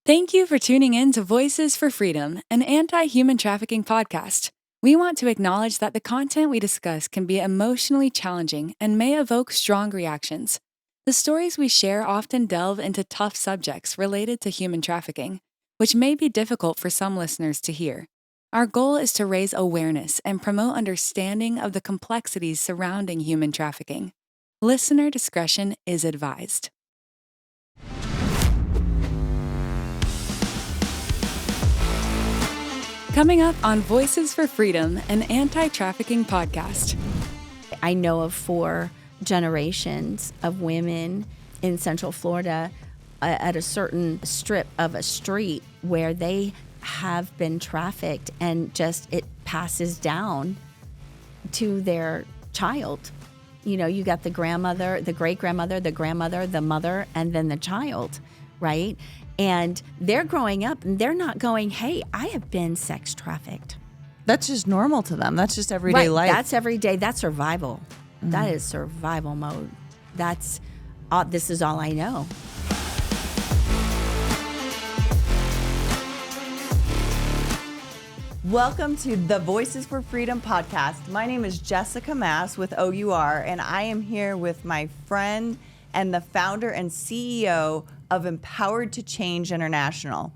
Thank you for tuning in to Voices for Freedom, an anti-human trafficking podcast. We want to acknowledge that the content we discuss can be emotionally challenging and may evoke strong reactions. The stories we share often delve into tough subjects related to human trafficking, which may be difficult for some listeners to hear. Our goal is to raise awareness and promote understanding of the complexities surrounding human trafficking. Listener discretion is advised. Coming up on Voices for Freedom, an anti-trafficking podcast. I know of 4 generations of women in Central Florida at a certain strip of a street where they have been trafficked, and just it passes down to their child. You know, you got the grandmother, the great-grandmother, the grandmother, the mother, and then the child, right? And they're growing up and they're not going, hey, I have been sex trafficked. That's just normal to them. That's just everyday life. That's every day. That's survival. Mm-hmm. That is survival mode. That's, this is all I know. Welcome to the Voices for Freedom podcast. My name is Jessica Mass with o.u.r, and I am here with my friend and the founder and CEO of Empowered to Change International.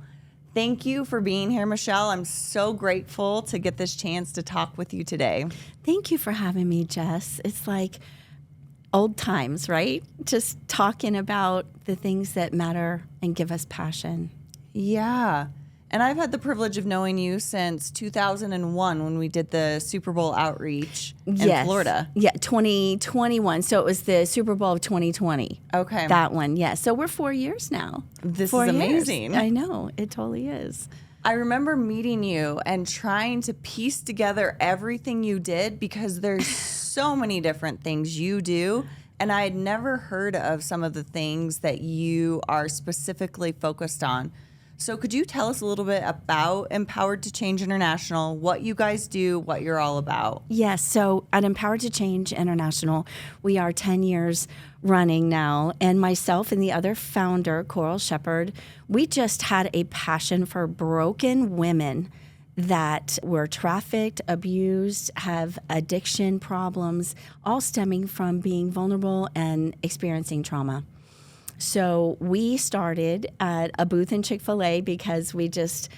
Thank you for being here, Michele. I'm so grateful to get this chance to talk with you today. Thank you for having me, Jess. It's like old times, right? Just talking about the things that matter and give us passion. Yeah. And I've had the privilege of knowing you since 2001 when we did the Super Bowl outreach in Florida. Yeah, 2021. So it was the Super Bowl of 2020. Okay. That one, yeah. So we're 4 years now. This 4 is amazing. Years. I know. It totally is. I remember meeting you and trying to piece together everything you did because there's so many different things you do. And I had never heard of some of the things that you are specifically focused on. So could you tell us a little bit about Empowered to Change International, what you guys do, what you're all about? Yes. So at Empowered to Change International, we are 10 years running now. And myself and the other founder, Coral Shepard, we just had a passion for broken women that were trafficked, abused, have addiction problems, all stemming from being vulnerable and experiencing trauma. So we started at a booth in Chick-fil-A because we just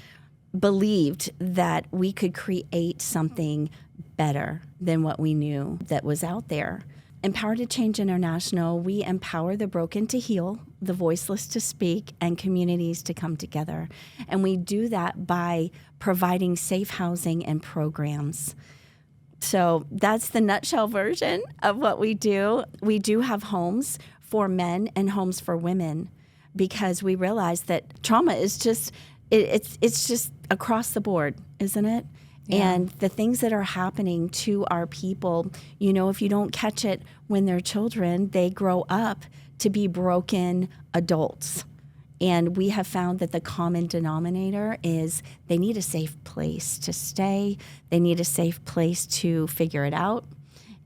believed that we could create something better than what we knew that was out there. Empowered to Change International, we empower the broken to heal, the voiceless to speak, and communities to come together. And we do that by providing safe housing and programs. So that's the nutshell version of what we do. We do have homes for men and homes for women because we realize that trauma is just, it's just across the board, isn't it? Yeah. And the things that are happening to our people, you know, if you don't catch it when they're children, they grow up to be broken adults. And we have found that the common denominator is they need a safe place to stay. They need a safe place to figure it out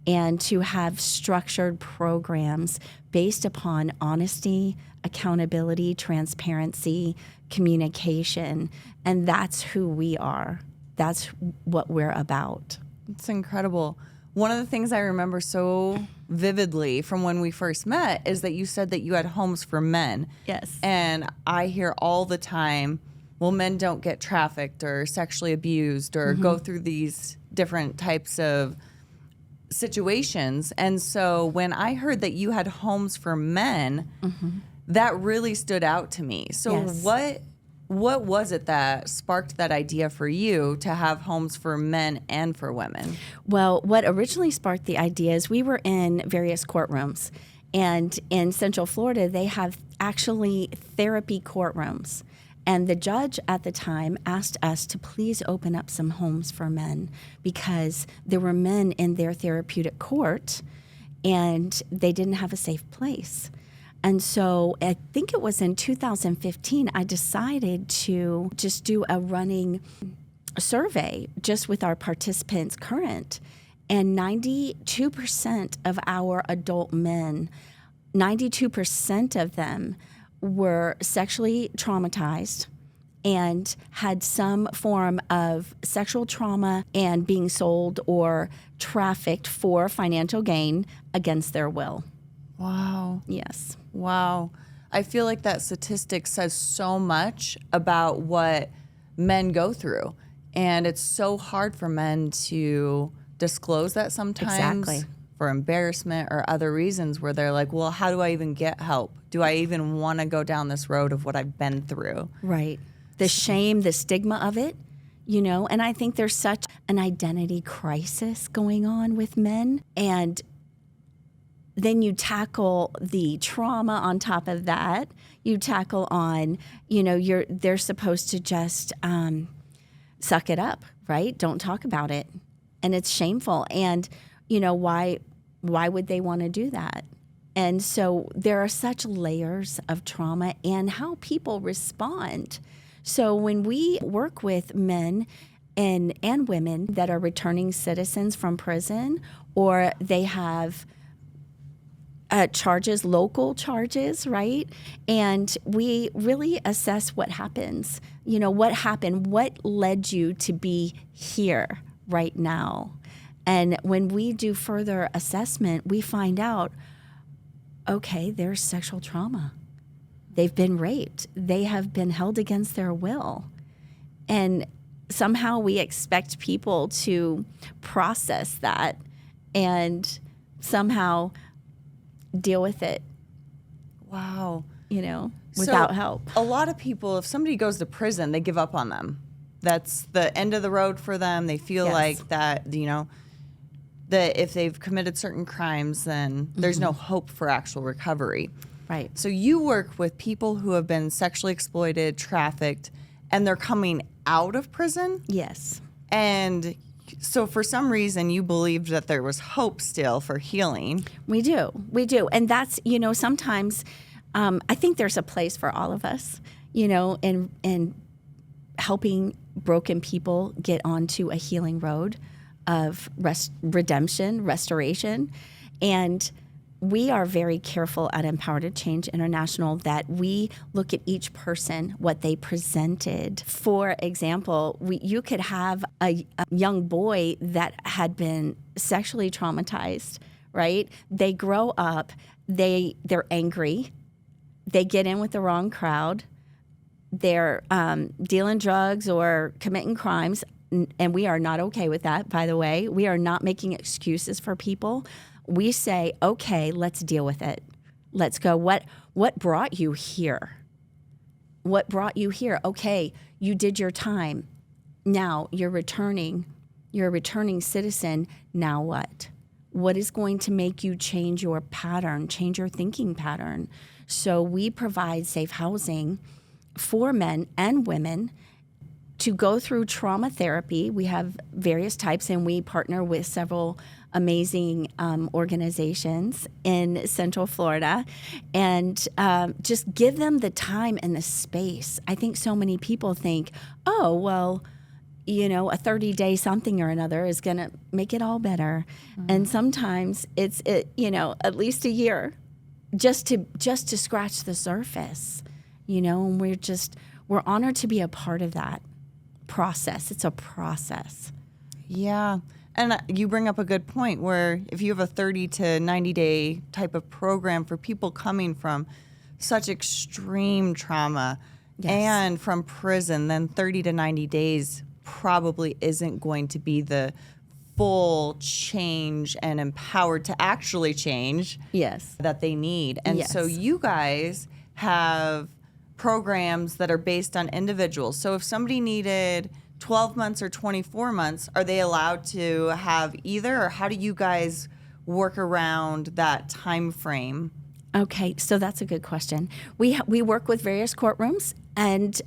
and to have structured programs based upon honesty, accountability, transparency, communication. And that's who we are. That's what we're about. It's incredible. One of the things I remember so vividly from when we first met is that you said that you had homes for men. Yes. And I hear all the time, well, men don't get trafficked or sexually abused or go through these different types of situations. And so when I heard that you had homes for men, that really stood out to me. So Yes. What was it that sparked that idea for you to have homes for men and for women? Well, what originally sparked the idea is we were in various courtrooms. And in Central Florida, they have actually therapy courtrooms. And the judge at the time asked us to please open up some homes for men because there were men in their therapeutic court and they didn't have a safe place. And so I think it was in 2015, I decided to just do a running survey just with our participants current. And 92% of our adult men, 92% of them were sexually traumatized and had some form of sexual trauma and being sold or trafficked for financial gain against their will. Wow. Yes. Wow. I feel like that statistic says so much about what men go through. And it's so hard for men to disclose that sometimes. Exactly. For embarrassment or other reasons where they're like, well, how do I even get help? Do I even want to go down this road of what I've been through? Right. The shame, the stigma of it, and I think there's such an identity crisis going on with men. And then you tackle the trauma on top of that. You tackle on, they're supposed to just suck it up, right? Don't talk about it. And it's shameful. And, why would they want to do that? And so there are such layers of trauma and how people respond. So when we work with men and women that are returning citizens from prison, or they have charges, local charges, right? And we really assess what happens. What happened? What led you to be here right now? And when we do further assessment, we find out, okay, there's sexual trauma. They've been raped. They have been held against their will. And somehow we expect people to process that and somehow deal with it, Wow. without help. A lot of people, if somebody goes to prison, they give up on them. That's the end of the road for them. They feel Yes. like that, that if they've committed certain crimes, then there's no hope for actual recovery. Right. So you work with people who have been sexually exploited, trafficked, and they're coming out of prison? Yes. And so for some reason you believed that there was hope still for healing. We do. And that's, sometimes I think there's a place for all of us, in helping broken people get onto a healing road of redemption, restoration. And we are very careful at Empowered to Change International that we look at each person, what they presented. For example, you could have a young boy that had been sexually traumatized, right? They grow up, they're angry, they get in with the wrong crowd, they're dealing drugs or committing crimes, and we are not okay with that, by the way. We are not making excuses for people. We say, okay, let's deal with it. Let's go. What brought you here? What brought you here? Okay, you did your time. Now you're returning. You're a returning citizen. Now what? What is going to make you change your pattern, change your thinking pattern? So we provide safe housing for men and women to go through trauma therapy. We have various types, and we partner with several amazing organizations in Central Florida, and just give them the time and the space. I think so many people think, oh, well, a 30-day something or another is going to make it all better. Mm-hmm. And sometimes it's at least a year just to scratch the surface, and we're honored to be a part of that process. It's a process. Yeah. And you bring up a good point where if you have a 30 to 90 day type of program for people coming from such extreme trauma Yes. and from prison, then 30 to 90 days probably isn't going to be the full change and empowered to actually change Yes. that they need. And Yes. so you guys have programs that are based on individuals. So if somebody needed 12 months or 24 months, are they allowed to have either, or how do you guys work around that time frame? Okay, so that's a good question. We work with various courtrooms, and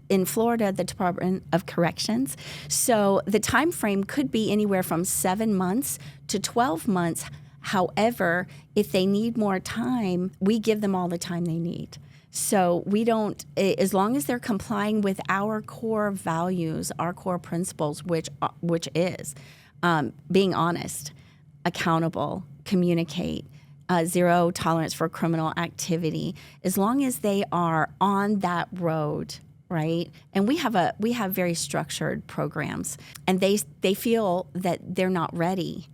in Florida, the Department of Corrections. So the time frame could be anywhere from 7 months to 12 months. However, if they need more time, we give them all the time they need. So we don't, as long as they're complying with our core values, our core principles, which is being honest, accountable, communicate, zero tolerance for criminal activity. As long as they are on that road, right? And we have very structured programs, and they feel that they're not ready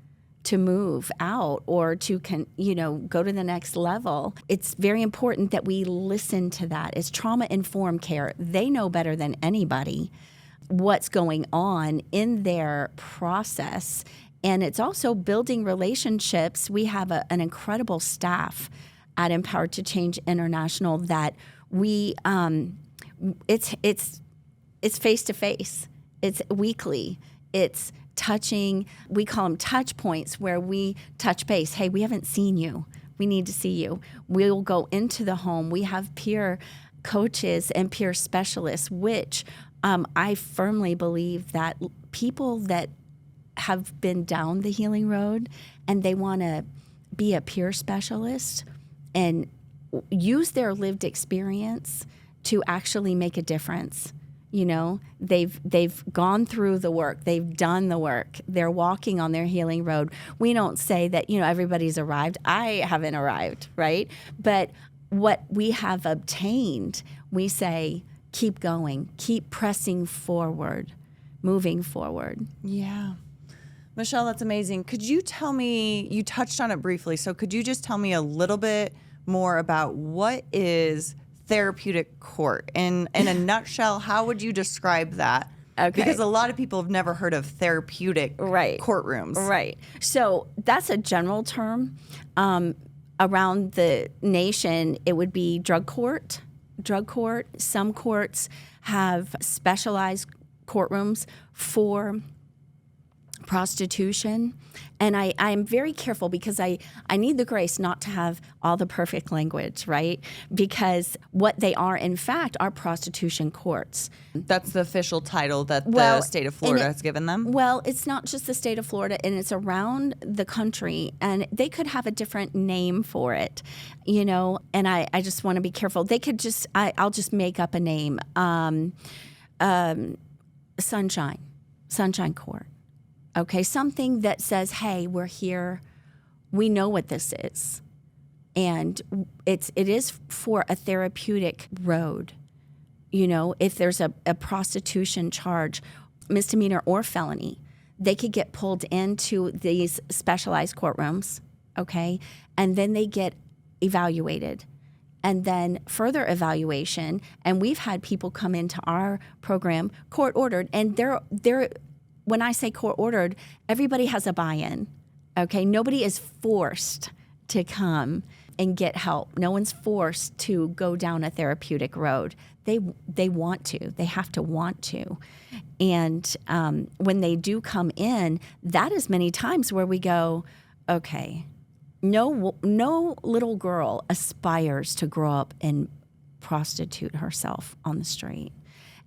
to move out or to go to the next level. It's very important that we listen to that. It's trauma-informed care. They know better than anybody what's going on in their process. And it's also building relationships. We have an incredible staff at Empowered to Change International that we it's face to face. It's weekly. It's touching. We call them touch points, where we touch base. Hey, we haven't seen you. We need to see you. We'll go into the home. We have peer coaches and peer specialists, which I firmly believe that people that have been down the healing road and they want to be a peer specialist and use their lived experience to actually make a difference. They've gone through the work. They've done the work. They're walking on their healing road. We don't say that, everybody's arrived. I haven't arrived, right? But what we have obtained, we say, keep going, keep pressing forward, moving forward. Yeah. Michele, that's amazing. Could you tell me, you touched on it briefly, so could you just tell me a little bit more about what is therapeutic court? In a nutshell, how would you describe that? Okay. Because a lot of people have never heard of therapeutic courtrooms. Right. So that's a general term. Around the nation, it would be drug court. Some courts have specialized courtrooms for prostitution. And I'm very careful because I need the grace not to have all the perfect language, right? Because what they are, in fact, are prostitution courts. That's the official title that the state of Florida has given them? Well, it's not just the state of Florida, and it's around the country, and they could have a different name for it, and I just want to be careful. They could just, I'll just make up a name, Sunshine Court. Okay, something that says, hey, we're here, we know what this is. And it is for a therapeutic road. If there's a prostitution charge, misdemeanor or felony, they could get pulled into these specialized courtrooms, okay? And then they get evaluated. And then further evaluation, and we've had people come into our program court ordered, and they're when I say court ordered, everybody has a buy-in, okay? Nobody is forced to come and get help. No one's forced to go down a therapeutic road. They want to. They have to want to. And when they do come in, that is many times where we go, okay, no little girl aspires to grow up and prostitute herself on the street.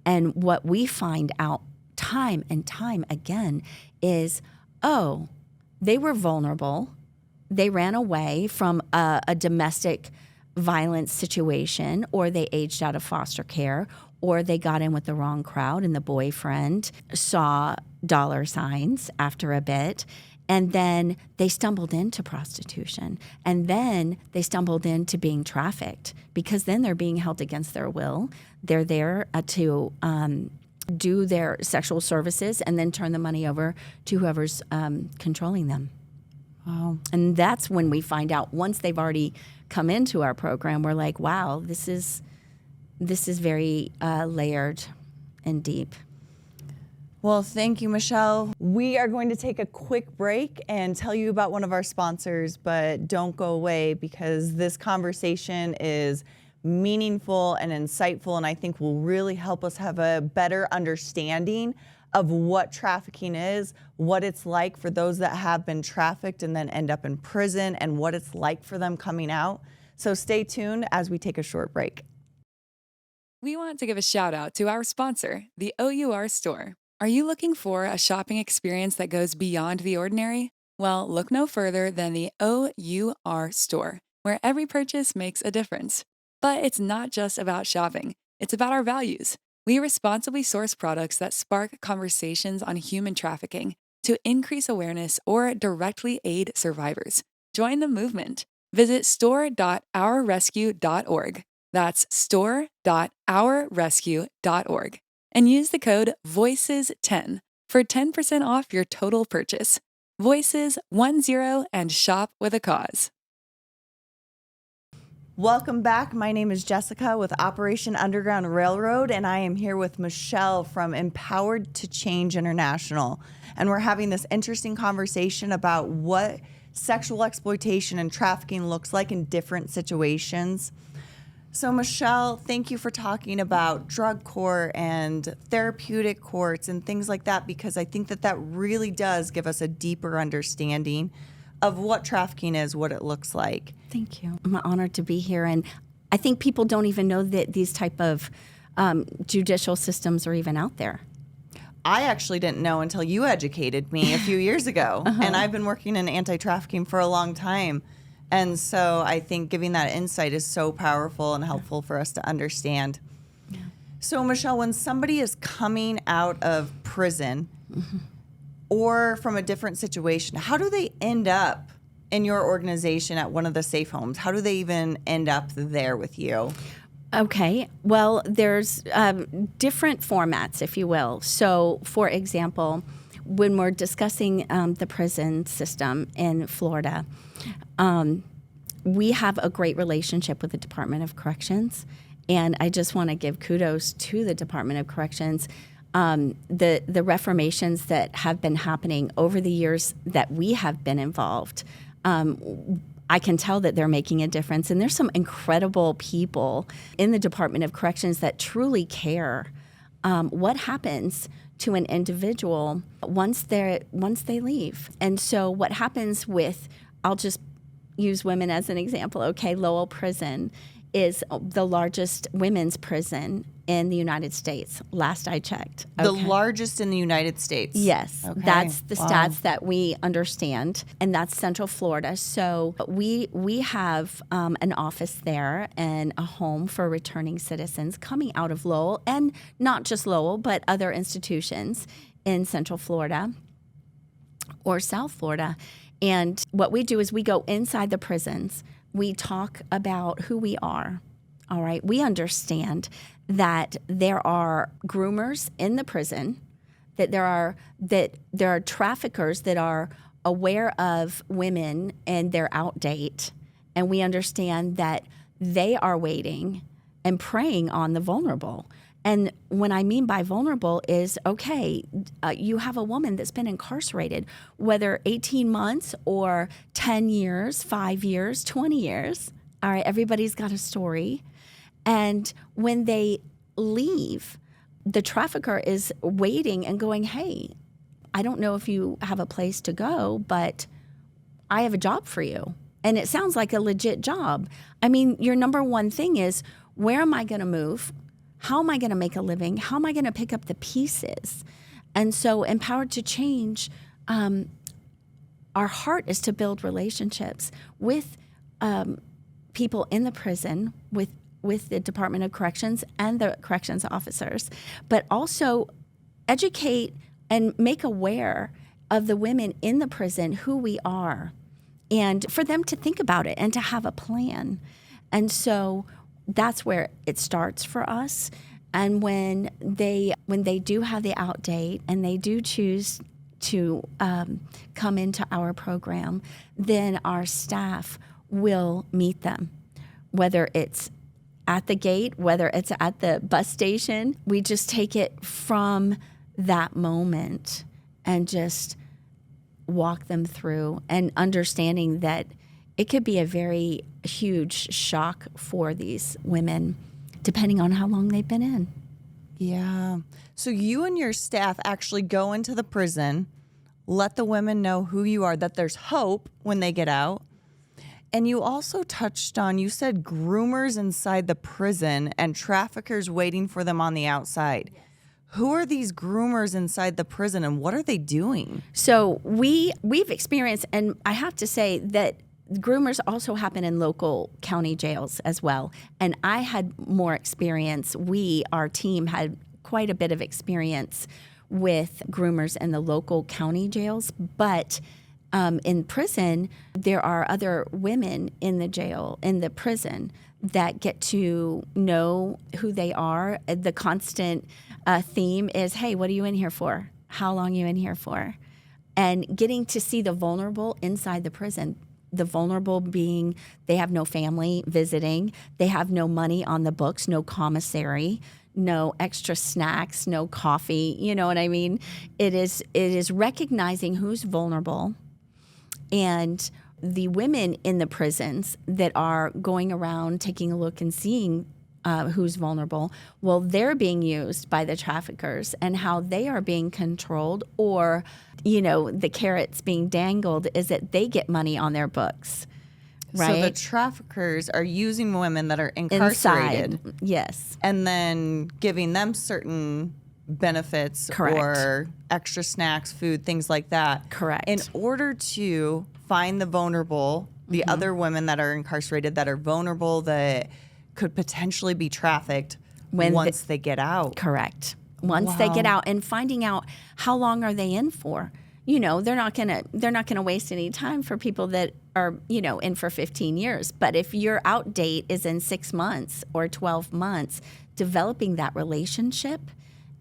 And what we find out time and time again is, they were vulnerable. They ran away from a domestic violence situation, or they aged out of foster care, or they got in with the wrong crowd and the boyfriend saw dollar signs after a bit. And then they stumbled into prostitution. And then they stumbled into being trafficked, because then they're being held against their will. They're there to do their sexual services and then turn the money over to whoever's controlling them. Wow. And that's when we find out, once they've already come into our program, we're like, wow, this is very layered and deep. Well, thank you, Michele. We are going to take a quick break and tell you about one of our sponsors, but don't go away, because this conversation is meaningful and insightful, and I think will really help us have a better understanding of what trafficking is, what it's like for those that have been trafficked and then end up in prison, and what it's like for them coming out. So stay tuned as we take a short break. We want to give a shout out to our sponsor, the o.u.r store. Are you looking for a shopping experience that goes beyond the ordinary? Well, look no further than the o.u.r store, where every purchase makes a difference. But it's not just about shopping. It's about our values. We responsibly source products that spark conversations on human trafficking to increase awareness or directly aid survivors. Join the movement. Visit store.ourrescue.org. That's store.ourrescue.org and use the code VOICES10 for 10% off your total purchase. Voices10 and shop with a cause. Welcome back. My name is Jessica with Operation Underground Railroad, and I am here with Michele from Empowered to Change International. And we're having this interesting conversation about what sexual exploitation and trafficking looks like in different situations. So, Michele, thank you for talking about drug court and therapeutic courts and things like that, because I think that really does give us a deeper understanding of what trafficking is, what it looks like. Thank you. I'm honored to be here. And I think people don't even know that these type of judicial systems are even out there. I actually didn't know until you educated me a few years ago. And I've been working in anti-trafficking for a long time. And so I think giving that insight is so powerful and helpful for us to understand. Yeah. So, Michele, when somebody is coming out of prison or from a different situation, how do they end up in your organization at one of the safe homes? How do they even end up there with you? Okay. Well, there's different formats, if you will. So, for example, when we're discussing the prison system in Florida, we have a great relationship with the Department of Corrections. And I just want to give kudos to the Department of Corrections. The reformations that have been happening over the years that we have been involved, I can tell that they're making a difference. And there's some incredible people in the Department of Corrections that truly care what happens to an individual once they leave. And so what happens with, I'll just use women as an example, okay, Lowell Prison is the largest women's prison in the United States, last I checked. Okay. The largest in the United States? Yes. Okay. That's the stats that we understand, and that's Central Florida. So we have an office there and a home for returning citizens coming out of Lowell, and not just Lowell, but other institutions in Central Florida or South Florida. And what we do is we go inside the prisons. We talk about who we are, all right? We understand that there are groomers in the prison, that there are traffickers that are aware of women and their outdate, and we understand that they are waiting and preying on the vulnerable. And what I mean by vulnerable is, okay, you have a woman that's been incarcerated, whether 18 months or 10 years, 5 years, 20 years. All right, everybody's got a story. And when they leave, the trafficker is waiting and going, hey, I don't know if you have a place to go, but I have a job for you. And it sounds like a legit job. I mean, your number one thing is, where am I going to move? How am I going to make a living? How am I going to pick up the pieces? And so Empowered to Change, our heart is to build relationships with people in the prison, with the Department of Corrections and the corrections officers, but also educate and make aware of the women in the prison who we are, and for them to think about it and to have a plan. And so that's where it starts for us. And when they do have the out date and they do choose to come into our program, then our staff will meet them, whether it's at the gate, whether it's at the bus station. We just take it from that moment and just walk them through, and understanding that it could be a very huge shock for these women, depending on how long they've been in. Yeah. So you and your staff actually go into the prison, let the women know who you are, that there's hope when they get out. And you also touched on, you said groomers inside the prison and traffickers waiting for them on the outside. Yes. Who are these groomers inside the prison, and what are they doing? So we've experienced, and I have to say that groomers also happen in local county jails as well. And I had more experience. Our team had quite a bit of experience with groomers in the local county jails. But in prison, there are other women in the jail, in the prison, that get to know who they are. The constant theme is, hey, what are you in here for? How long are you in here for? And getting to see the vulnerable inside the prison. The vulnerable being they have no family visiting, they have no money on the books, no commissary, no extra snacks, no coffee. You know what I mean? It is recognizing who's vulnerable, and the women in the prisons that are going around taking a look and seeing who's vulnerable, well, they're being used by the traffickers, and how they are being controlled, or, the carrots being dangled is that they get money on their books, right? So the traffickers are using women that are incarcerated. Inside, yes. And then giving them certain benefits. Correct. Or extra snacks, food, things like that. Correct. In order to find the vulnerable, the other women that are incarcerated that are vulnerable, that could potentially be trafficked once they get out. Correct. Once they get out, and finding out how long are they in for. They're not gonna waste any time for people that are, in for 15 years. But if your out date is in 6 months or 12 months, developing that relationship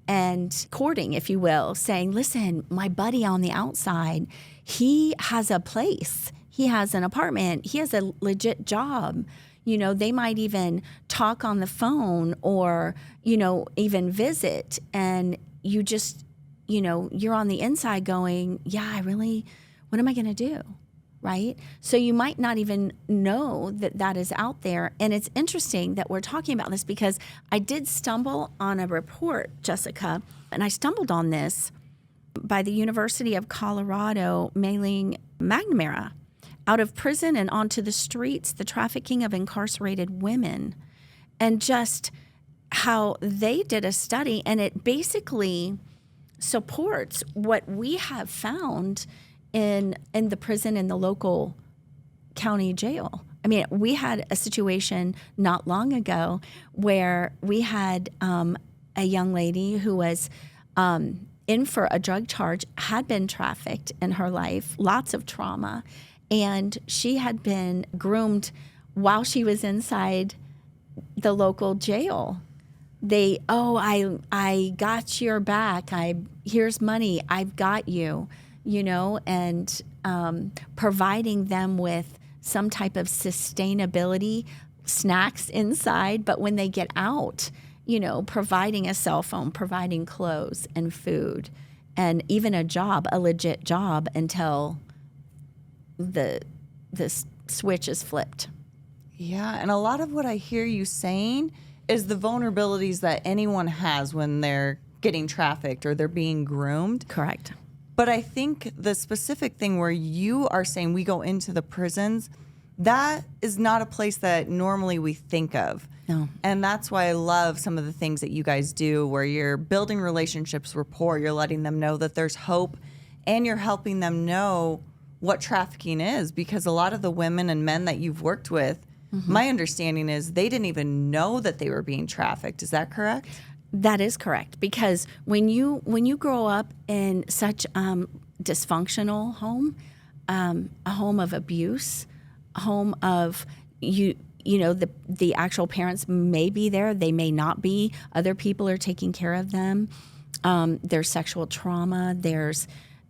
and courting, if you will, saying, listen, my buddy on the outside, he has a place, he has an apartment, he has a legit job. They might even talk on the phone, or, even visit. And you just, you're on the inside going, yeah, what am I going to do? Right? So you might not even know that is out there. And it's interesting that we're talking about this, because I did stumble on a report, Jessica, and I stumbled on this by the University of Colorado mailing McNamara out of prison and onto the streets, the trafficking of incarcerated women, and just how they did a study, and it basically supports what we have found in the prison, in the local county jail. I mean, we had a situation not long ago where we had a young lady who was in for a drug charge, had been trafficked in her life, lots of trauma, and she had been groomed while she was inside the local jail. I got your back. Here's money. I've got you, and providing them with some type of sustainability, snacks inside. But when they get out, providing a cell phone, providing clothes and food, and even a job, a legit job, until the switch is flipped. Yeah, and a lot of what I hear you saying is the vulnerabilities that anyone has when they're getting trafficked or they're being groomed. Correct. But I think the specific thing where you are saying we go into the prisons, that is not a place that normally we think of. No. And that's why I love some of the things that you guys do, where you're building relationships, rapport, you're letting them know that there's hope, and you're helping them know what trafficking is. Because a lot of the women and men that you've worked with, my understanding is they didn't even know that they were being trafficked. Is that correct? That is correct, because when you grow up in such dysfunctional home, a home of abuse, a home of the actual parents may be there, they may not be. Other people are taking care of them. There's sexual trauma. There's,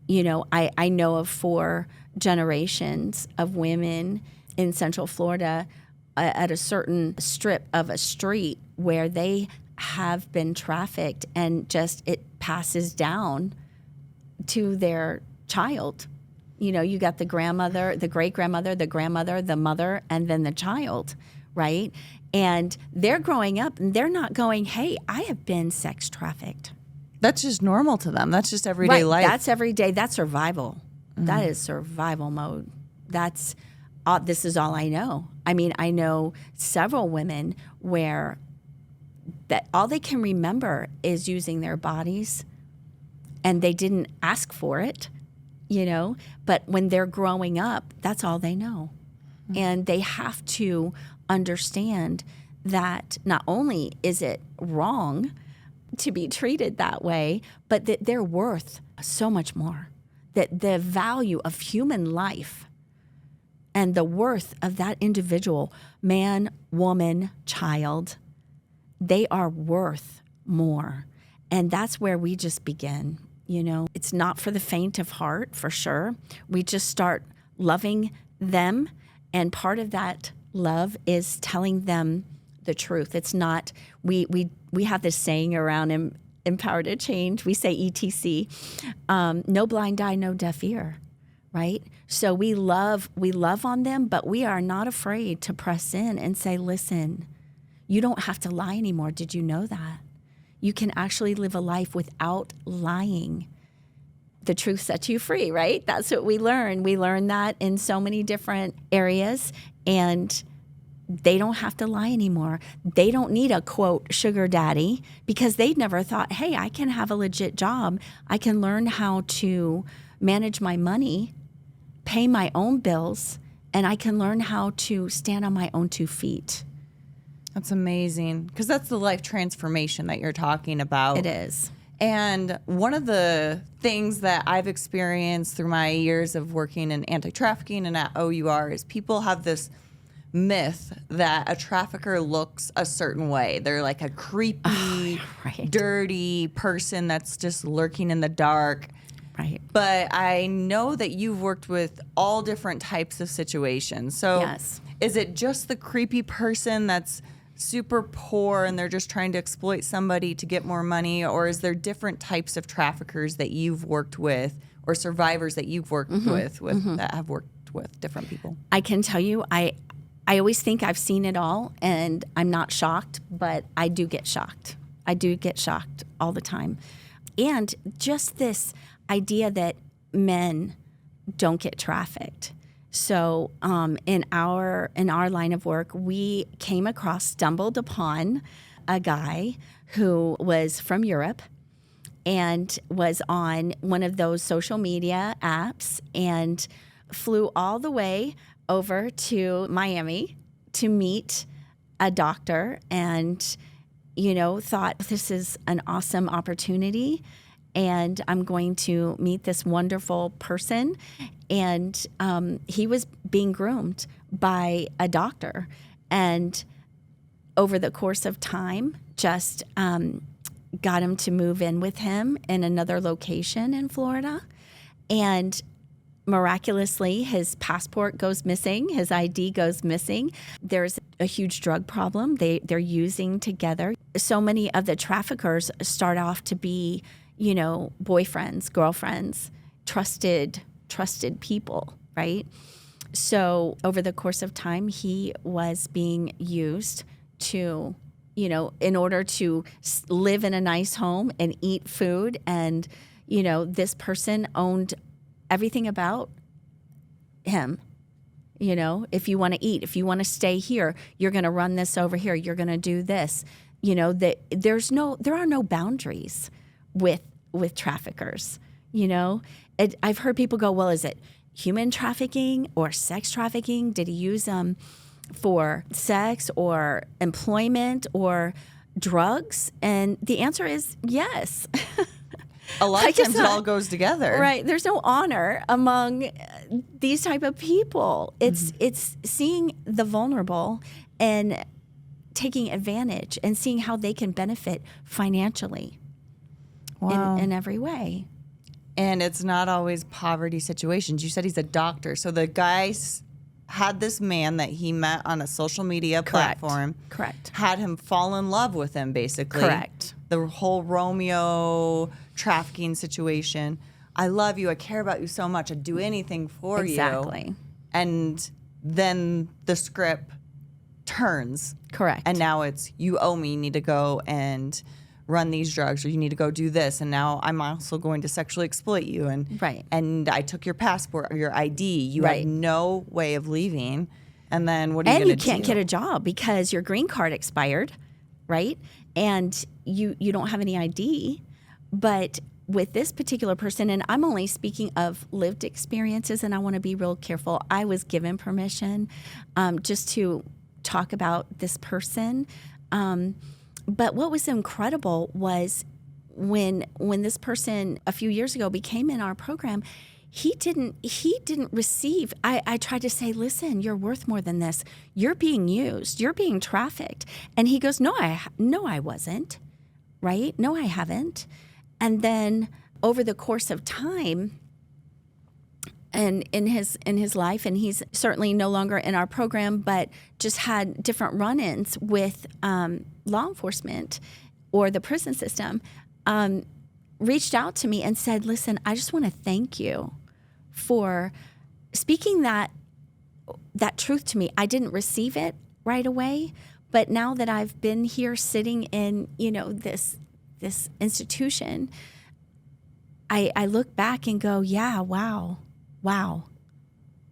I know of 4 generations of women in Central Florida at a certain strip of a street where they have been trafficked, and just it passes down to their child. You got the grandmother, the great-grandmother, the grandmother, the mother, and then the child, right? And they're growing up, and they're not going, hey, I have been sex trafficked. That's just normal to them. That's just everyday life. That's every day. That's survival. That is survival mode. That's this is all I know. I mean, I know several women where that all they can remember is using their bodies, and they didn't ask for it, but when they're growing up, that's all they know. And they have to understand that not only is it wrong to be treated that way, but that they're worth so much more, that the value of human life and the worth of that individual, man, woman, child, they are worth more. And that's where we just begin. It's not for the faint of heart, for sure. We just start loving them. And part of that love is telling them the truth. It's not, we have this saying around Empowered to Change. We say ETC, no blind eye, no deaf ear, right? So we love on them, but we are not afraid to press in and say, listen, you don't have to lie anymore. Did you know that? You can actually live a life without lying. The truth sets you free, right? That's what we learn. We learn that in so many different areas, and they don't have to lie anymore. They don't need a, quote, sugar daddy, because they'd never thought, hey, I can have a legit job. I can learn how to manage my money, pay my own bills, and I can learn how to stand on my own 2 feet. That's amazing, because that's the life transformation that you're talking about. It is. And one of the things that I've experienced through my years of working in anti-trafficking and at o.u.r. is people have this myth that a trafficker looks a certain way. They're like a creepy, right. dirty person that's just lurking in the dark. Right. But I know that you've worked with all different types of situations. So Yes. Is it just the creepy person that's super poor and they're just trying to exploit somebody to get more money? Or is there different types of traffickers that you've worked with, or survivors that you've worked with that have worked with different people? I can tell you, I always think I've seen it all, and I'm not shocked, but I do get shocked. I do get shocked all the time. And just this idea that men don't get trafficked. So in our line of work, we stumbled upon a guy who was from Europe and was on one of those social media apps and flew all the way over to Miami to meet a doctor, and thought, this is an awesome opportunity, and I'm going to meet this wonderful person. And he was being groomed by a doctor, and over the course of time, just got him to move in with him in another location in Florida. And miraculously, his passport goes missing, his ID goes missing. There's a huge drug problem they're using together. So many of the traffickers start off to be, boyfriends, girlfriends, trusted people, right? So over the course of time, he was being used to, in order to live in a nice home and eat food. And, this person owned everything about him. If you want to eat, if you want to stay here, you're going to run this over here, you're going to do this. There are no boundaries with traffickers. I've heard people go, well, is it human trafficking or sex trafficking? Did he use them for sex or employment or drugs? And the answer is yes. A lot of times it all goes together. Right. There's no honor among these type of people. It's seeing the vulnerable and taking advantage and seeing how they can benefit financially. Wow. In every way. And it's not always poverty situations. You said he's a doctor. So the guy had this man that he met on a social media platform. Correct. Had him fall in love with him, basically. Correct. The whole Romeo trafficking situation. I love you. I care about you so much. I'd do anything for you. Exactly. And then the script turns. Correct. And now it's, you owe me. You need to go and run these drugs, or you need to go do this, and now I'm also going to sexually exploit you, and right. And I took your passport or your ID. You right. have no way of leaving, and then what are you going to do? And you can't get a job because your green card expired, right? And you don't have any ID. But with this particular person, and I'm only speaking of lived experiences, and I want to be real careful. I was given permission just to talk about this person. But what was incredible was when this person a few years ago became in our program, he didn't receive. I tried to say, listen, you're worth more than this. You're being used. You're being trafficked. And he goes, no, I wasn't. Right? No, I haven't. And then over the course of time, and in his life, and he's certainly no longer in our program, but just had different run-ins with law enforcement or the prison system, reached out to me and said, listen, I just want to thank you for speaking that truth to me. I didn't receive it right away, but now that I've been here sitting in, this institution, I look back and go, yeah, wow,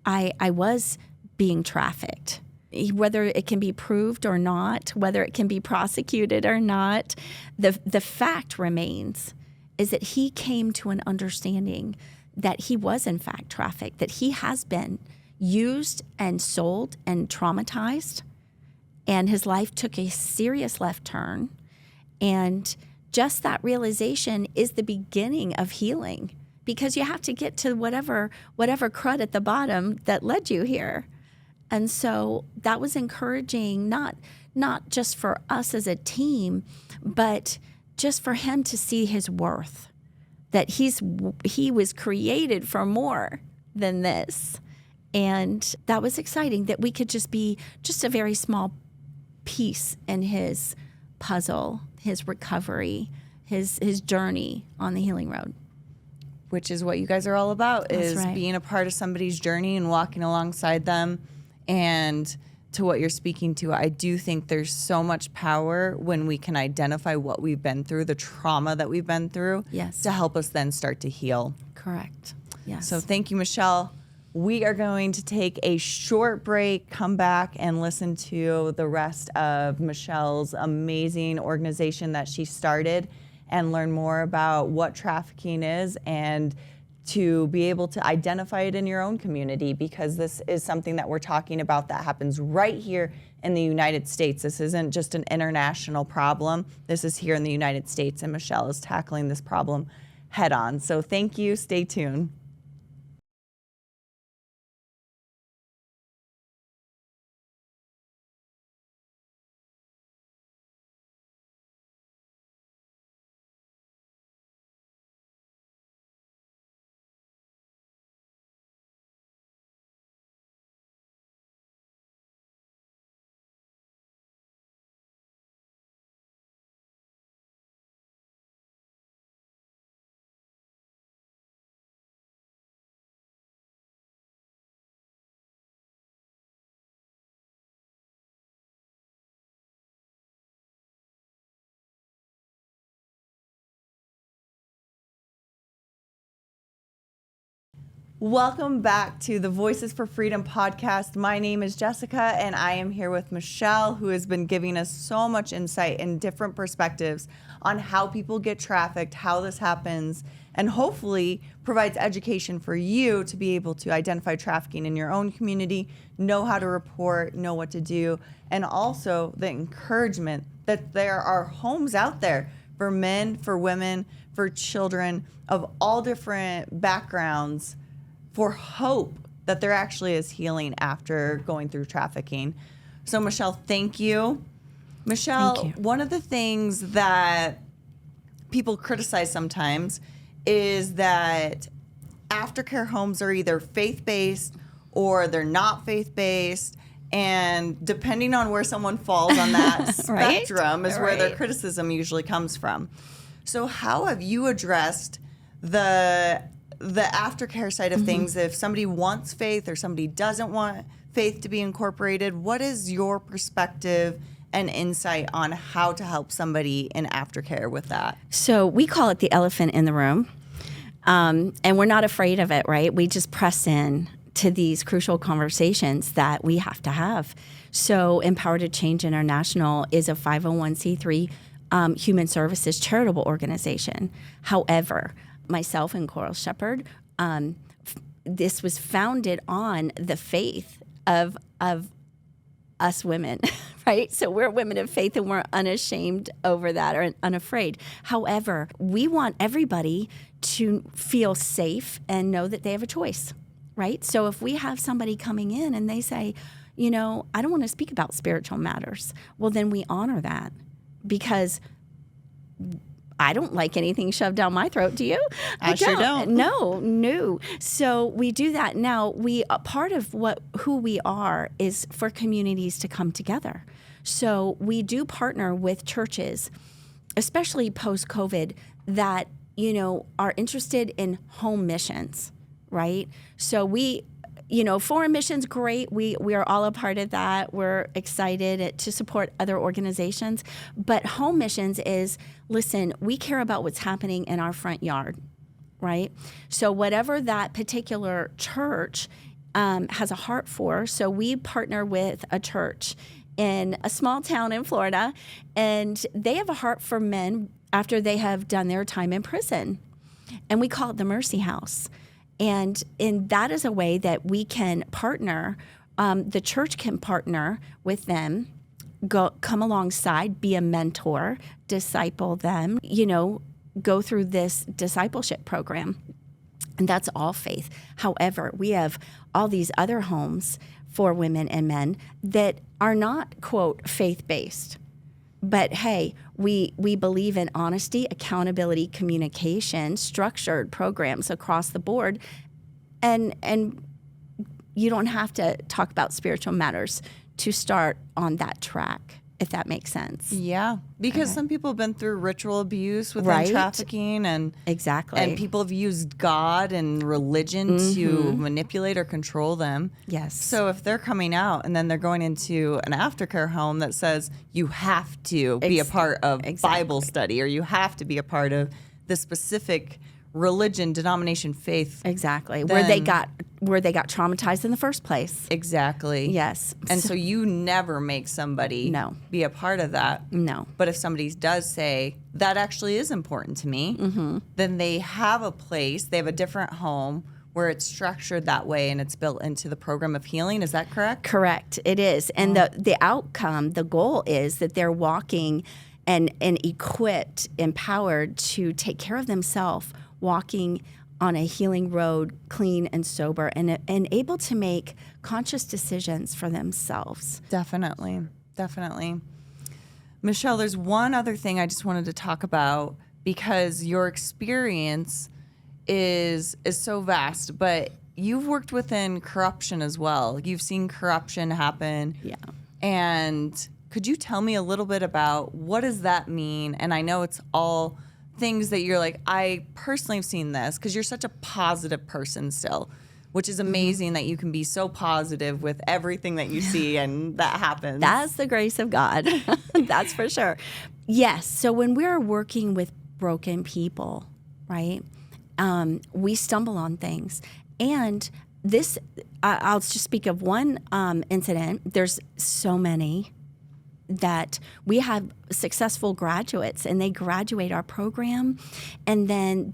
I was being trafficked. Whether it can be proved or not, whether it can be prosecuted or not, the fact remains is that he came to an understanding that he was in fact trafficked, that he has been used and sold and traumatized, and his life took a serious left turn. And just that realization is the beginning of healing, because you have to get to whatever crud at the bottom that led you here. And so that was encouraging, not just for us as a team, but just for him to see his worth, that he was created for more than this. And that was exciting, that we could just be just a very small piece in his puzzle, his recovery, his journey on the healing road. Which is what you guys are all about, That's is right. being a part of somebody's journey and walking alongside them. And to what you're speaking to, I do think there's so much power when we can identify what we've been through, the trauma that we've been through, Yes. to help us then start to heal. Correct. Yes. So thank you, Michele. We are going to take a short break, come back and listen to the rest of Michele's amazing organization that she started, and learn more about what trafficking is, and to be able to identify it in your own community, because this is something that we're talking about that happens right here in the United States. This isn't just an international problem. This is here in the United States, and Michele is tackling this problem head on. So thank you. Stay tuned. Welcome back to the Voices for Freedom podcast. My name is Jessica, and I am here with Michele, who has been giving us so much insight and different perspectives on how people get trafficked, how this happens, and hopefully provides education for you to be able to identify trafficking in your own community, know how to report, know what to do, and also the encouragement that there are homes out there for men, for women, for children of all different backgrounds, for hope that there actually is healing after going through trafficking. So Michele, thank you. Michele, Thank you. one of the things that people criticize sometimes is that aftercare homes are either faith-based or they're not faith-based. And depending on where someone falls on that Right? spectrum is where their Right. criticism usually comes from. So how have you addressed the aftercare side of things? If somebody wants faith or somebody doesn't want faith to be incorporated, what is your perspective and insight on how to help somebody in aftercare with that? So we call it the elephant in the room, and we're not afraid of it, right? We just press in to these crucial conversations that we have to have. So Empowered to Change International is a 501c3 human services charitable organization. However, myself and Coral Shepherd, this was founded on the faith of us women, right? So we're women of faith and we're unashamed over that or unafraid. However, we want everybody to feel safe and know that they have a choice, right? So if we have somebody coming in and they say, I don't want to speak about spiritual matters, well, then we honor that, because I don't like anything shoved down my throat. Do you? I sure don't. No. So we do that. Now, part of who we are is for communities to come together. So we do partner with churches, especially post-COVID, that, are interested in home missions, right? So foreign missions, great. We are all a part of that. We're excited to support other organizations. But home missions is, listen, we care about what's happening in our front yard, right? So whatever that particular church has a heart for, so we partner with a church in a small town in Florida, and they have a heart for men after they have done their time in prison. And we call it the Mercy House. And that is a way that we can partner. The church can partner with them, come alongside, be a mentor, disciple them, go through this discipleship program. And that's all faith. However, we have all these other homes for women and men that are not, quote, faith-based. But hey, we believe in honesty, accountability, communication, structured programs across the board. And you don't have to talk about spiritual matters to start on that track, if that makes sense. Yeah, because some people have been through ritual abuse within trafficking, and exactly, and people have used God and religion to manipulate or control them. Yes. So if they're coming out and then they're going into an aftercare home that says you have to be a part of Bible study, or you have to be a part of the specific religion, denomination, faith. Exactly. Where they got traumatized in the first place. Exactly. Yes. And so you never make somebody be a part of that. No. But if somebody does say, that actually is important to me, then they have a place, they have a different home where it's structured that way and it's built into the program of healing. Is that correct? Correct. It is. And the outcome, the goal is that they're walking and equipped, empowered to take care of themselves, walking on a healing road, clean and sober, and able to make conscious decisions for themselves. Definitely. Michele, there's one other thing I just wanted to talk about, because your experience is so vast, but you've worked within corruption as well. You've seen corruption happen. Yeah. And could you tell me a little bit about what does that mean? And I know it's all things that you're like, I personally have seen this, because you're such a positive person still, which is amazing that you can be so positive with everything that you see and that happens. That's the grace of God. That's for sure. Yes. So when we're working with broken people, right, we stumble on things. And this, I'll just speak of one incident. There's so many that we have successful graduates, and they graduate our program, and then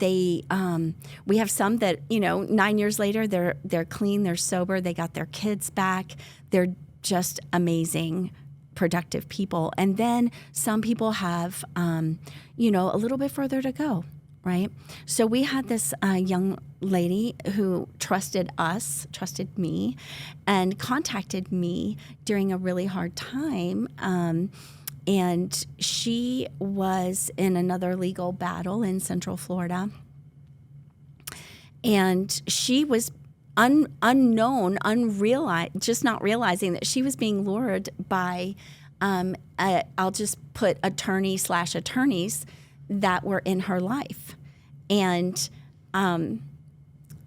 we have some that 9 years later they're clean, they're sober, they got their kids back, they're just amazing, productive people. And then some people have a little bit further to go, right? So we had this young lady who trusted me, and contacted me during a really hard time. And she was in another legal battle in Central Florida. And she was unknown, unrealized, just not realizing that she was being lured by, I'll just put attorneys that were in her life. And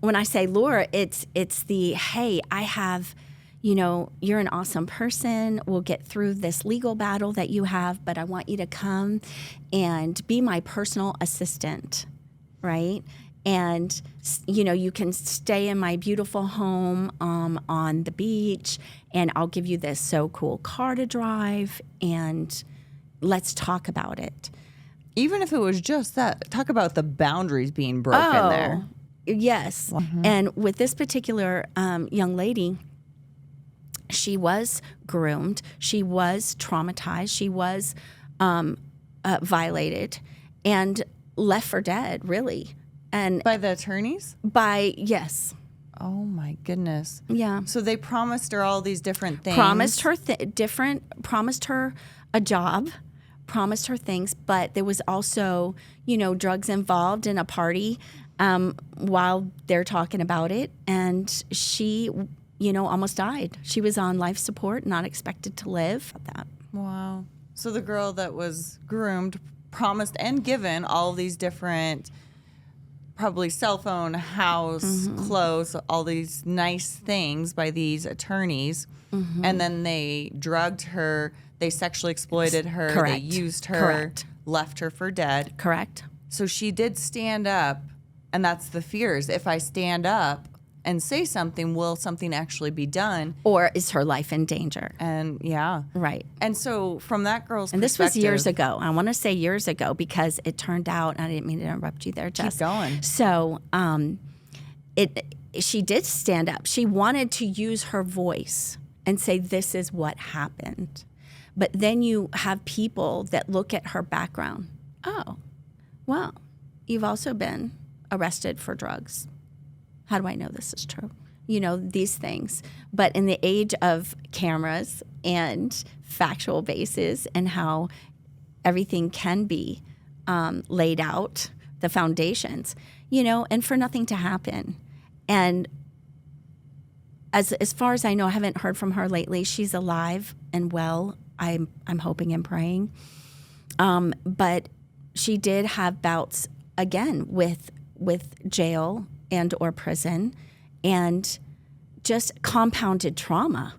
when I say lure, it's the, hey, I have, you're an awesome person. We'll get through this legal battle that you have, but I want you to come and be my personal assistant, right? And, you can stay in my beautiful home on the beach, and I'll give you this so cool car to drive, and let's talk about it. Even if it was just that, talk about the boundaries being broken there. Yes. Mm-hmm. And with this particular young lady, She was groomed. She was traumatized. She was violated and left for dead, really. And By the attorneys? yes. Oh my goodness. Yeah. So they promised her all these different things. Promised her a job, promised her things, but there was also, drugs involved in a party while they're talking about it. And she, almost died. She was on life support, not expected to live. Wow. So the girl that was groomed, promised, and given all these different, probably cell phone, house, clothes, all these nice things by these attorneys. And then they drugged her, they sexually exploited her, Correct. they used her, Correct. left her for dead. Correct. So she did stand up, and that's the fears. If I stand up and say something, will something actually be done? Or is her life in danger? And yeah. Right. And so from that girl's And this was perspective- years ago. I want to say years ago because it turned out, I didn't mean to interrupt you there, Jess. Keep going. So she did stand up. She wanted to use her voice and say, this is what happened. But then you have people that look at her background. Oh, well, you've also been arrested for drugs. How do I know this is true? These things. But in the age of cameras and factual basis and how everything can be laid out, the foundations, and for nothing to happen. And as far as I know, I haven't heard from her lately. She's alive and well. I'm hoping and praying. But she did have bouts again with jail and or prison and just compounded trauma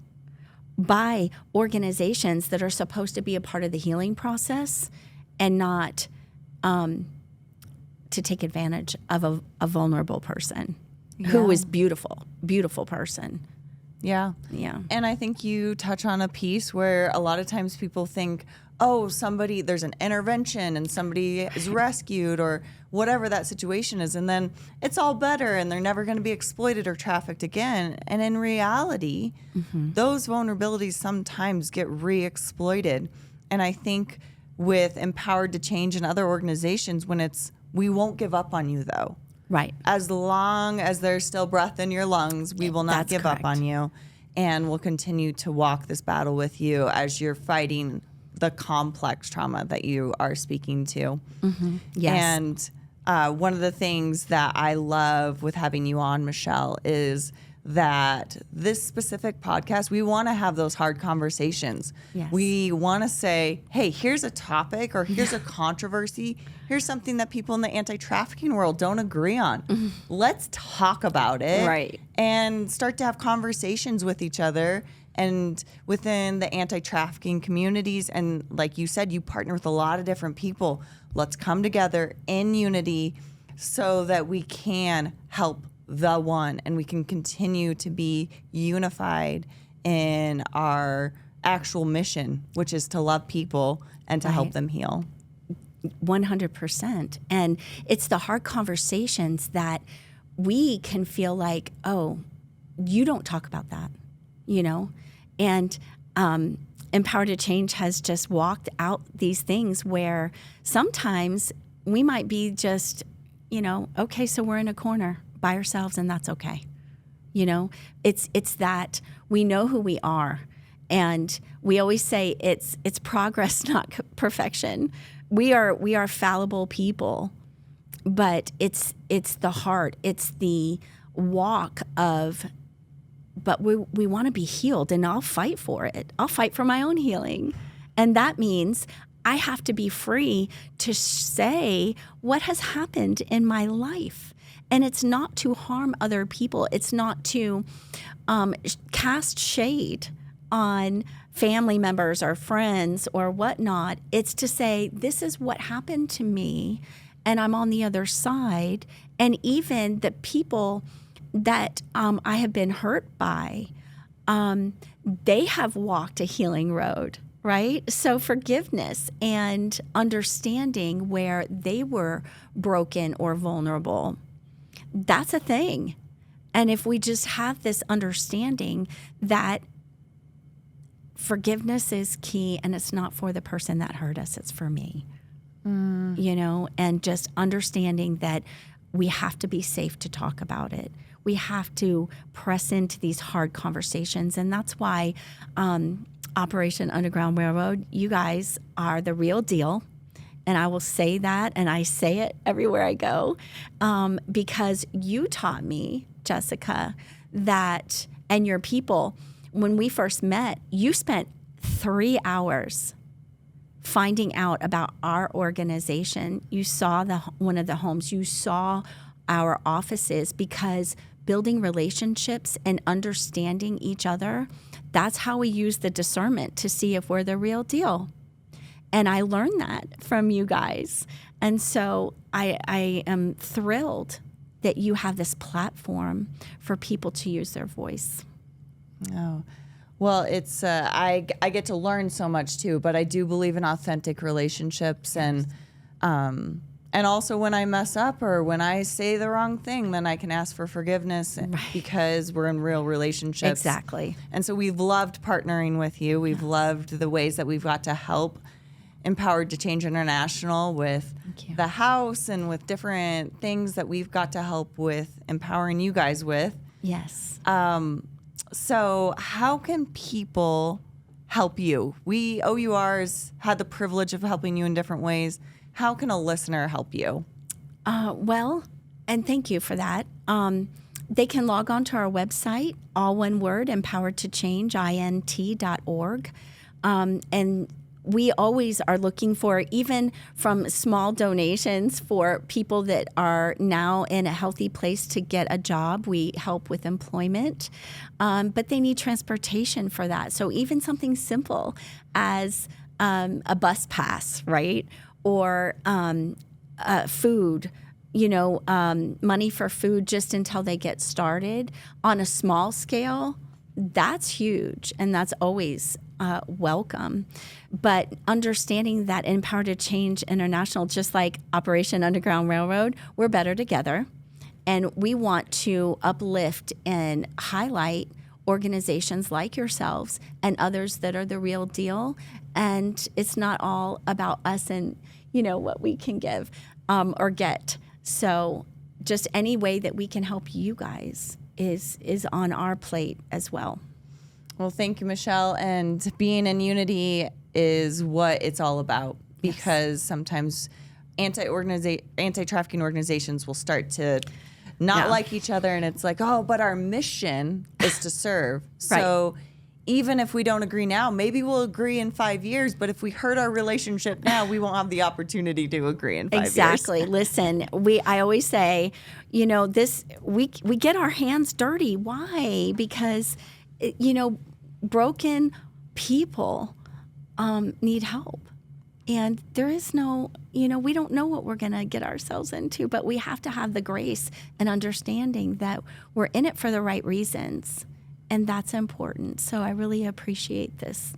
by organizations that are supposed to be a part of the healing process and not to take advantage of a vulnerable person who is beautiful person. Yeah. Yeah. And I think you touch on a piece where a lot of times people think, oh, there's an intervention and somebody is rescued or whatever that situation is. And then it's all better and they're never going to be exploited or trafficked again. And in reality, those vulnerabilities sometimes get re-exploited. And I think with Empowered to Change and other organizations, we won't give up on you though. Right. As long as there's still breath in your lungs, we will not That's give correct. up on you. And we'll continue to walk this battle with you as you're fighting the complex trauma that you are speaking to. Yes. And one of the things that I love with having you on, Michele, is that this specific podcast, we want to have those hard conversations. Yes. We want to say, hey, here's a topic or here's a controversy. Here's something that people in the anti-trafficking world don't agree on. Let's talk about it. Right. And start to have conversations with each other and within the anti-trafficking communities. And like you said, you partner with a lot of different people. Let's come together in unity so that we can help the one and we can continue to be unified in our actual mission, which is to love people and to help them heal. 100%. And it's the hard conversations that we can feel like, oh, you don't talk about that, And Empowered to Change has just walked out these things where sometimes we might be just, okay, so we're in a corner by ourselves and that's okay. It's that we know who we are. And we always say it's progress, not perfection. We are fallible people, but it's the heart. It's the walk of, but we want to be healed, and I'll fight for it. I'll fight for my own healing. And that means I have to be free to say what has happened in my life. And it's not to harm other people. It's not to cast shade on family members or friends or whatnot. It's to say, this is what happened to me, and I'm on the other side. And even the people that I have been hurt by, they have walked a healing road, right? So forgiveness and understanding where they were broken or vulnerable, that's a thing. And if we just have this understanding that forgiveness is key, and it's not for the person that hurt us, it's for me. And just understanding that we have to be safe to talk about it. We have to press into these hard conversations. And that's why Operation Underground Railroad, you guys are the real deal. And I will say that, and I say it everywhere I go, because you taught me, Jessica, that, and your people, when we first met, you spent 3 hours finding out about our organization. You saw one of the homes. You saw our offices, because building relationships and understanding each other, that's how we use the discernment to see if we're the real deal. And I learned that from you guys. And so I am thrilled that you have this platform for people to use their voice. Oh, well, it's I get to learn so much too, but I do believe in authentic relationships, and also when I mess up or when I say the wrong thing, then I can ask for forgiveness because we're in real relationships. Exactly. And so we've loved partnering with you. We've loved the ways that we've got to help Empowered to Change International with the house and with different things that we've got to help with empowering you guys with. Yes. So how can people help you? We o.u.r's had the privilege of helping you in different ways. How can a listener help you? Well, and thank you for that. They can log on to our website, all one word, empoweredtochange.int.org. And we always are looking for, even from small donations for people that are now in a healthy place to get a job. We help with employment, but they need transportation for that. So even something simple as a bus pass, right? Or food, money for food just until they get started on a small scale. That's huge, and that's always welcome. But understanding that Empowered to Change International, just like Operation Underground Railroad, we're better together. And we want to uplift and highlight organizations like yourselves and others that are the real deal. And it's not all about us and, what we can give or get. So just any way that we can help you guys is on our plate as well. Well, thank you, Michele. And being in unity is what it's all about, because sometimes anti-trafficking organizations will start to not like each other, and it's like, oh, but our mission is to serve. Right. So even if we don't agree now, maybe we'll agree in 5 years, but if we hurt our relationship now, we won't have the opportunity to agree in 5 years. Exactly. Listen, I always say, this we get our hands dirty. Why? Because broken people need help. And there is no, we don't know what we're going to get ourselves into, but we have to have the grace and understanding that we're in it for the right reasons. And that's important. So I really appreciate this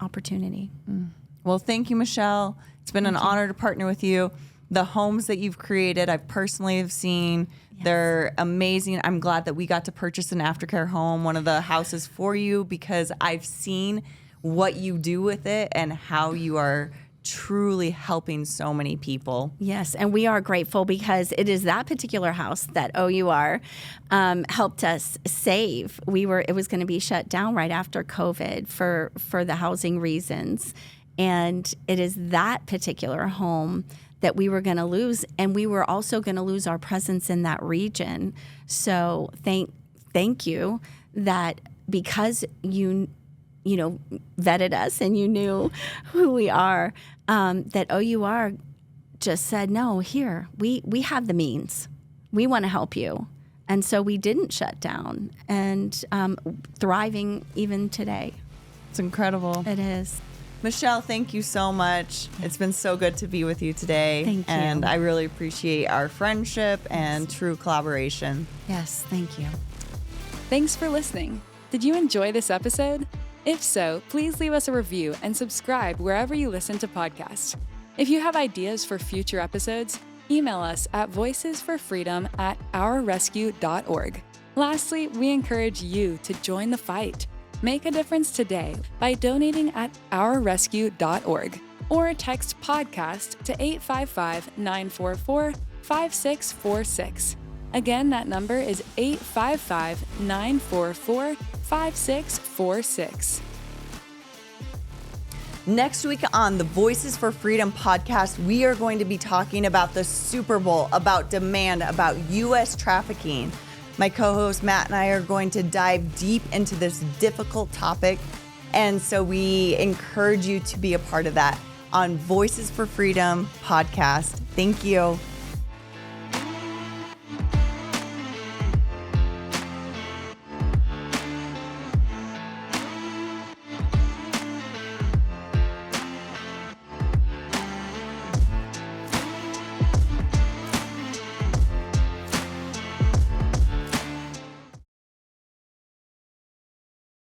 opportunity. Well, thank you, Michele. It's been an honor to partner with you. The homes that you've created, I personally have seen. Yes. They're amazing. I'm glad that we got to purchase an aftercare home, one of the houses for you, because I've seen what you do with it and how you are truly helping so many people. Yes, and we are grateful because it is that particular house that o.u.r. Helped us save. It was going to be shut down right after COVID for the housing reasons, and it is that particular home that we were going to lose, and we were also going to lose our presence in that region. So thank you that because you vetted us and you knew who we are, that o.u.r. just said, no, here, we have the means. We want to help you. And so we didn't shut down, and thriving even today. It's incredible. It is. Michele, thank you so much. It's been so good to be with you today. Thank you. And I really appreciate our friendship and true collaboration. Yes, thank you. Thanks for listening. Did you enjoy this episode? If so, please leave us a review and subscribe wherever you listen to podcasts. If you have ideas for future episodes, email us at voicesforfreedom@ourrescue.org. Lastly, we encourage you to join the fight. Make a difference today by donating at ourrescue.org or text podcast to 855-944-5646. Again, that number is 855-944-5646. Next week on the Voices for Freedom podcast, we are going to be talking about the Super Bowl, about demand, about U.S. trafficking. My co-host Matt and I are going to dive deep into this difficult topic, and so we encourage you to be a part of that on Voices for Freedom podcast. Thank you.